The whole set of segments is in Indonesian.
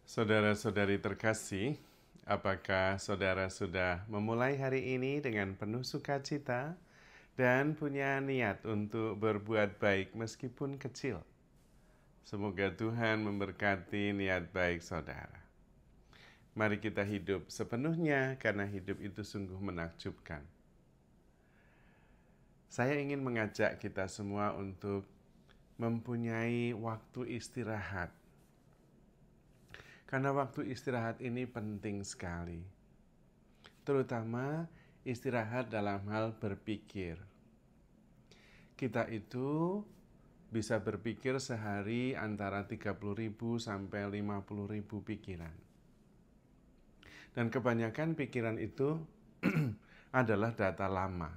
Saudara-saudari terkasih, apakah saudara sudah memulai hari ini dengan penuh sukacita dan punya niat untuk berbuat baik meskipun kecil? Semoga Tuhan memberkati niat baik saudara. Mari kita hidup sepenuhnya karena hidup itu sungguh menakjubkan. Saya ingin mengajak kita semua untuk mempunyai waktu istirahat. Karena waktu istirahat ini penting sekali. Terutama istirahat dalam hal berpikir. Kita itu bisa berpikir sehari antara 30.000 sampai 50.000 pikiran. Dan kebanyakan pikiran itu adalah data lama.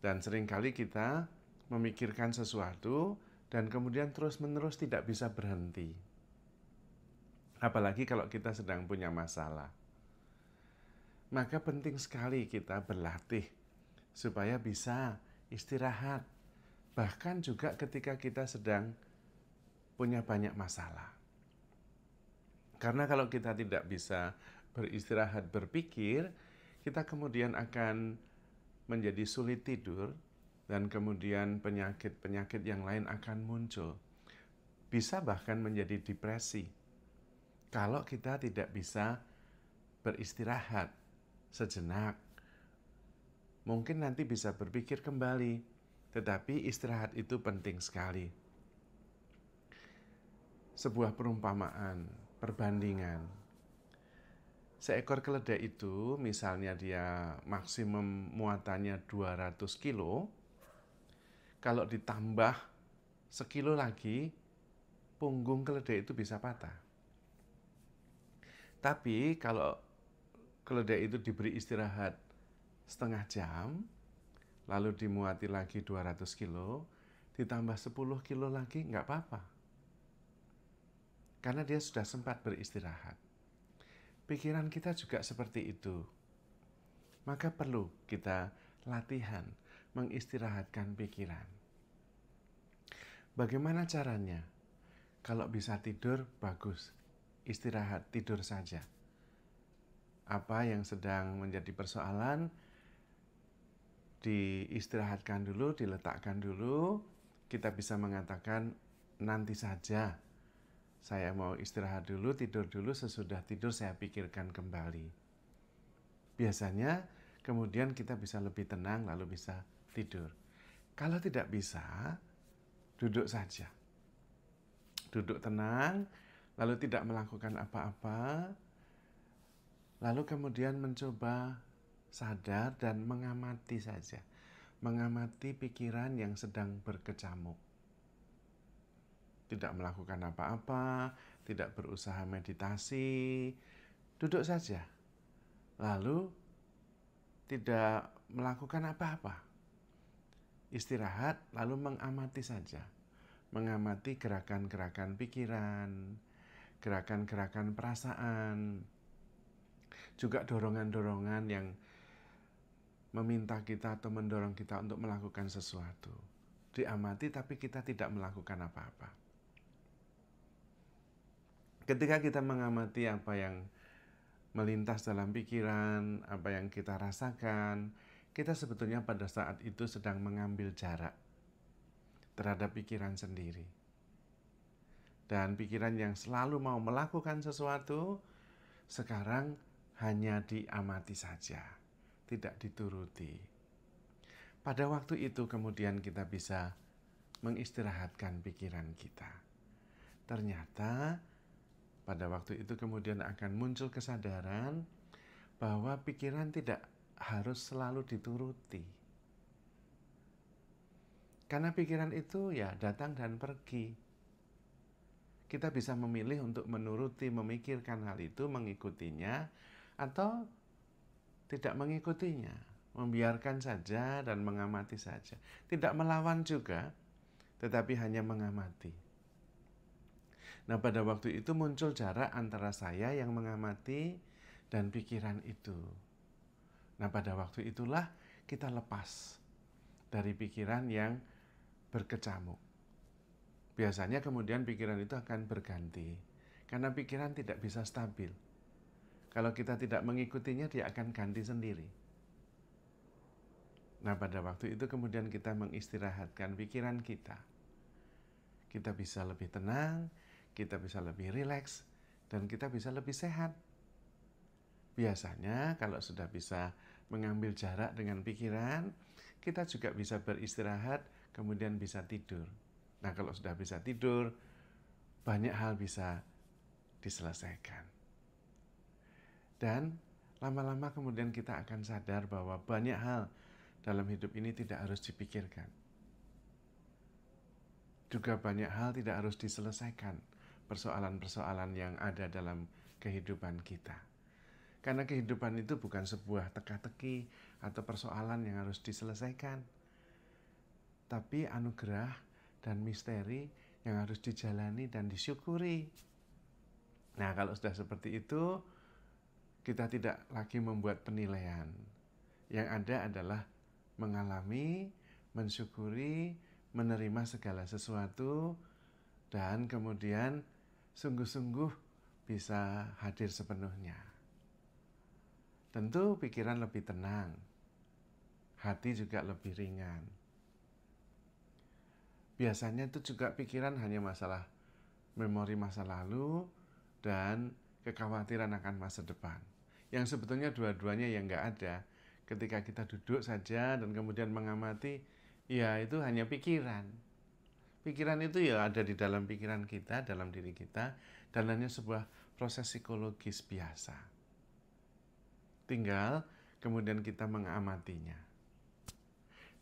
Dan seringkali kita memikirkan sesuatu dan kemudian terus-menerus tidak bisa berhenti. Apalagi kalau kita sedang punya masalah. Maka penting sekali kita berlatih supaya bisa istirahat. Bahkan juga ketika kita sedang punya banyak masalah. Karena kalau kita tidak bisa beristirahat berpikir, kita kemudian akan menjadi sulit tidur dan kemudian penyakit-penyakit yang lain akan muncul. Bisa bahkan menjadi depresi. Kalau kita tidak bisa beristirahat sejenak, mungkin nanti bisa berpikir kembali, tetapi istirahat itu penting sekali. Sebuah perumpamaan, perbandingan. Seekor keledai itu, misalnya dia maksimum muatannya 200 kilo, kalau ditambah sekilo lagi, punggung keledai itu bisa patah. Tapi kalau keledai itu diberi istirahat setengah jam, lalu dimuati lagi 200 kilo, ditambah 10 kilo lagi, nggak apa-apa. Karena dia sudah sempat beristirahat. Pikiran kita juga seperti itu. Maka perlu kita latihan mengistirahatkan pikiran. Bagaimana caranya? Kalau bisa tidur, bagus. Istirahat, tidur saja. Apa yang sedang menjadi persoalan, diistirahatkan dulu, diletakkan dulu. Kita bisa mengatakan, nanti saja. Saya mau istirahat dulu, tidur dulu, sesudah tidur saya pikirkan kembali. Biasanya, kemudian kita bisa lebih tenang, lalu bisa tidur. Kalau tidak bisa, duduk saja. Duduk tenang, lalu tidak melakukan apa-apa, lalu kemudian mencoba sadar dan mengamati saja. Mengamati pikiran yang sedang berkecamuk. Tidak melakukan apa-apa, tidak berusaha meditasi, duduk saja. Lalu tidak melakukan apa-apa. Istirahat, lalu mengamati saja. Mengamati gerakan-gerakan pikiran, gerakan-gerakan perasaan, juga dorongan-dorongan yang meminta kita atau mendorong kita untuk melakukan sesuatu. Diamati tapi kita tidak melakukan apa-apa. Ketika kita mengamati apa yang melintas dalam pikiran, apa yang kita rasakan, kita sebetulnya pada saat itu sedang mengambil jarak terhadap pikiran sendiri. Dan pikiran yang selalu mau melakukan sesuatu, sekarang hanya diamati saja, tidak dituruti. Pada waktu itu kemudian kita bisa mengistirahatkan pikiran kita. Ternyata pada waktu itu kemudian akan muncul kesadaran bahwa pikiran tidak harus selalu dituruti. Karena pikiran itu ya datang dan pergi. Kita bisa memilih untuk menuruti, memikirkan hal itu, mengikutinya, atau tidak mengikutinya. Membiarkan saja dan mengamati saja. Tidak melawan juga, tetapi hanya mengamati. Nah, pada waktu itu muncul jarak antara saya yang mengamati dan pikiran itu. Nah, pada waktu itulah kita lepas dari pikiran yang berkecamuk. Biasanya kemudian pikiran itu akan berganti. Karena pikiran tidak bisa stabil. Kalau kita tidak mengikutinya, dia akan ganti sendiri. Nah, pada waktu itu kemudian kita mengistirahatkan pikiran kita. Kita bisa lebih tenang, kita bisa lebih rileks, dan kita bisa lebih sehat. Biasanya kalau sudah bisa mengambil jarak dengan pikiran, kita juga bisa beristirahat, kemudian bisa tidur. Nah, kalau sudah bisa tidur, banyak hal bisa diselesaikan. Dan lama-lama kemudian kita akan sadar bahwa banyak hal dalam hidup ini tidak harus dipikirkan. Juga banyak hal tidak harus diselesaikan, persoalan-persoalan yang ada dalam kehidupan kita. Karena kehidupan itu bukan sebuah teka-teki atau persoalan yang harus diselesaikan, tapi anugerah dan misteri yang harus dijalani dan disyukuri. Nah, kalau sudah seperti itu, kita tidak lagi membuat penilaian. Yang ada adalah mengalami, mensyukuri, menerima segala sesuatu, dan kemudian sungguh-sungguh bisa hadir sepenuhnya. Tentu pikiran lebih tenang, hati juga lebih ringan. Biasanya itu juga pikiran hanya masalah memori masa lalu dan kekhawatiran akan masa depan. Yang sebetulnya dua-duanya yang nggak ada. Ketika kita duduk saja dan kemudian mengamati, ya itu hanya pikiran. Pikiran itu ya ada di dalam pikiran kita, dalam diri kita, dan hanya sebuah proses psikologis biasa. Tinggal kemudian kita mengamatinya.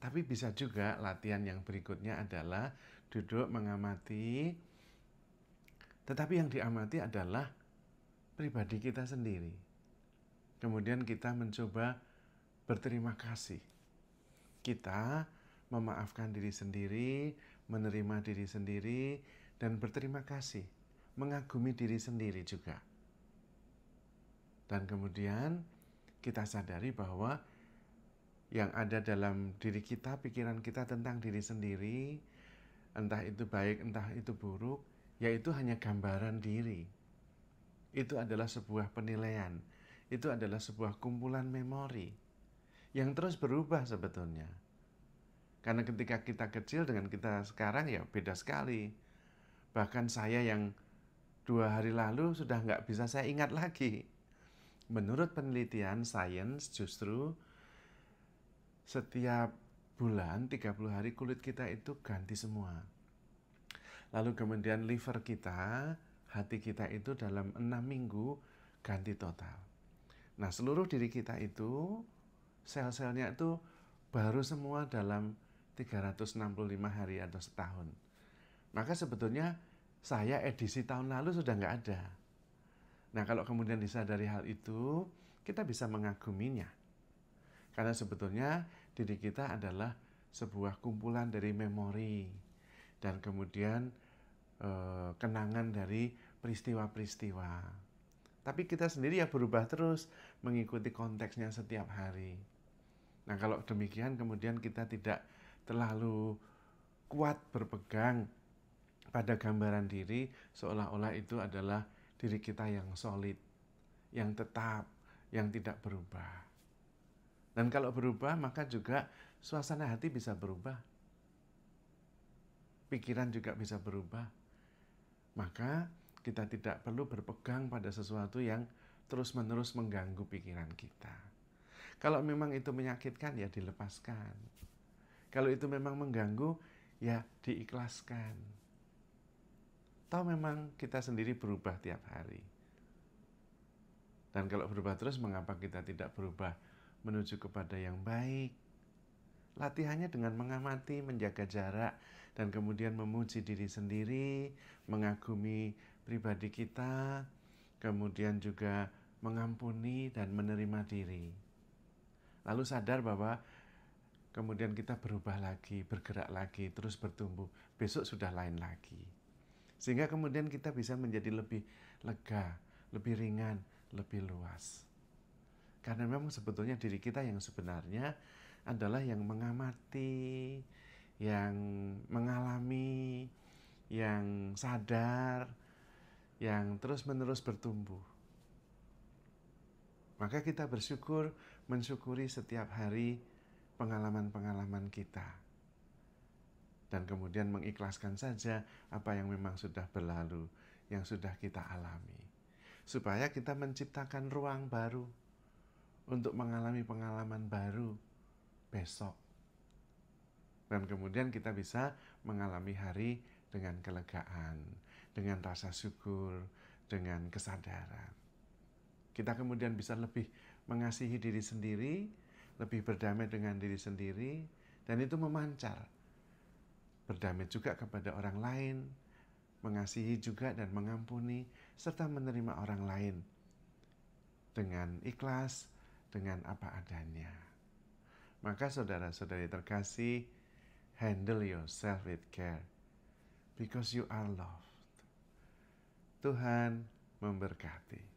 Tapi bisa juga latihan yang berikutnya adalah duduk mengamati, tetapi yang diamati adalah pribadi kita sendiri. Kemudian kita mencoba berterima kasih. Kita memaafkan diri sendiri, menerima diri sendiri, dan berterima kasih, mengagumi diri sendiri juga. Dan kemudian kita sadari bahwa yang ada dalam diri kita, pikiran kita tentang diri sendiri, entah itu baik, entah itu buruk, yaitu hanya gambaran diri. Itu adalah sebuah penilaian, itu adalah sebuah kumpulan memori yang terus berubah sebetulnya. Karena ketika kita kecil dengan kita sekarang ya beda sekali. Bahkan saya yang 2 hari lalu sudah nggak bisa saya ingat lagi. Menurut penelitian sains justru setiap bulan 30 hari kulit kita itu ganti semua. Lalu kemudian liver kita, hati kita itu dalam 6 minggu ganti total. Nah, seluruh diri kita itu sel-selnya itu baru semua dalam 365 hari atau setahun. Maka sebetulnya saya edisi tahun lalu sudah nggak ada. Nah, kalau kemudian disadari hal itu, kita bisa mengaguminya. Karena sebetulnya diri kita adalah sebuah kumpulan dari memori dan kemudian kenangan dari peristiwa-peristiwa. Tapi kita sendiri ya berubah terus mengikuti konteksnya setiap hari. Nah, kalau demikian kemudian kita tidak terlalu kuat berpegang pada gambaran diri seolah-olah itu adalah diri kita yang solid, yang tetap, yang tidak berubah. Dan kalau berubah maka juga suasana hati bisa berubah. Pikiran juga bisa berubah. Maka kita tidak perlu berpegang pada sesuatu yang terus-menerus mengganggu pikiran kita. Kalau memang itu menyakitkan, ya dilepaskan. Kalau itu memang mengganggu, ya diikhlaskan. Tahu memang kita sendiri berubah tiap hari. Dan kalau berubah terus, mengapa kita tidak berubah menuju kepada yang baik? Latihannya dengan mengamati, menjaga jarak, dan kemudian memuji diri sendiri, mengagumi pribadi kita, kemudian juga mengampuni dan menerima diri. Lalu sadar bahwa kemudian kita berubah lagi, bergerak lagi, terus bertumbuh. Besok sudah lain lagi. Sehingga kemudian kita bisa menjadi lebih lega, lebih ringan, lebih luas. Karena memang sebetulnya diri kita yang sebenarnya adalah yang mengamati, yang mengalami, yang sadar, yang terus-menerus bertumbuh. Maka kita mensyukuri setiap hari pengalaman-pengalaman kita. Dan kemudian mengikhlaskan saja apa yang memang sudah berlalu, yang sudah kita alami. Supaya kita menciptakan ruang baru untuk mengalami pengalaman baru besok. Dan kemudian kita bisa mengalami hari dengan kelegaan, dengan rasa syukur, dengan kesadaran. Kita kemudian bisa lebih mengasihi diri sendiri, lebih berdamai dengan diri sendiri, dan itu memancar. Berdamai juga kepada orang lain, mengasihi juga dan mengampuni, serta menerima orang lain dengan ikhlas, dengan apa adanya. Maka saudara-saudari terkasih, handle yourself with care, because you are loved. Tuhan memberkati.